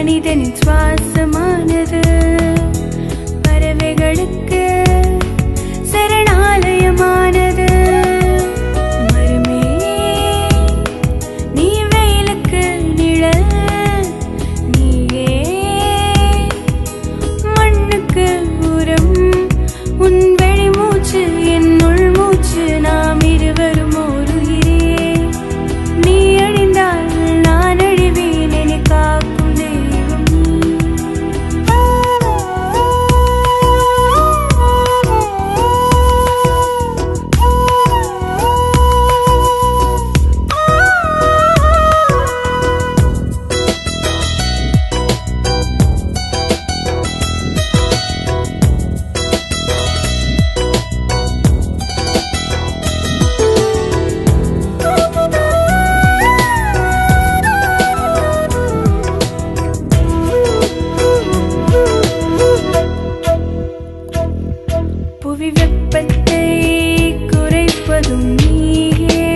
மனிதனின் சுவாசமானது பறவைகளுக்கு சரணாலயமானது. மரமே நீ வெயிலுக்கு நிழல், நீயே மண்ணுக்கு உரம், உன் வெளிமூச்சு என் உள்மூச்சு, நாம் இருவரும் ஒரு உயிரே. நீ அழிந்தால் நான் அழிவேன், என்னை காக்கும் தெய்வம் நீ. புவி வெப்பத்தை குறைப்பதும் நீயே,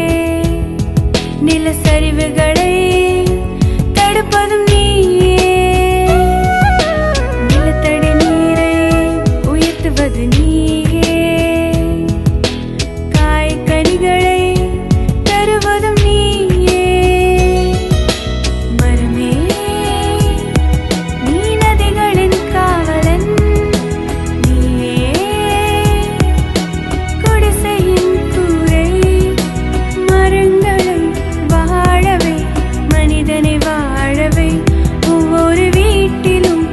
நிலச்சரிவுகளை தடுப்பதும் நீயே, நிலத்தடி நீரை உயர்த்துவது நீயே, காய்கனிகளை தருவதும் நீயே. மரமே நீ நதிகளின் காவலன், ஒவ்வொரு வீட்டிலும்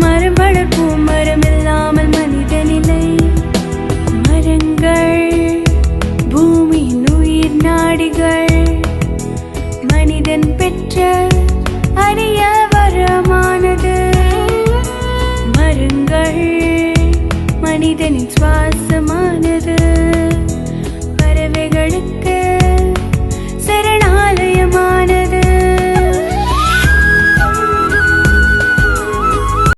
மரம் வளர்ப்போம், மரம் இல்லாமல் மனிதனில்லை. மரங்கள் பூமியின் உயிர் நாடிகள், மனிதன் பெற்ற அரிய வரமானது. மரங்கள் மனிதனின் சுவாசமானது பறவைகளுக்கு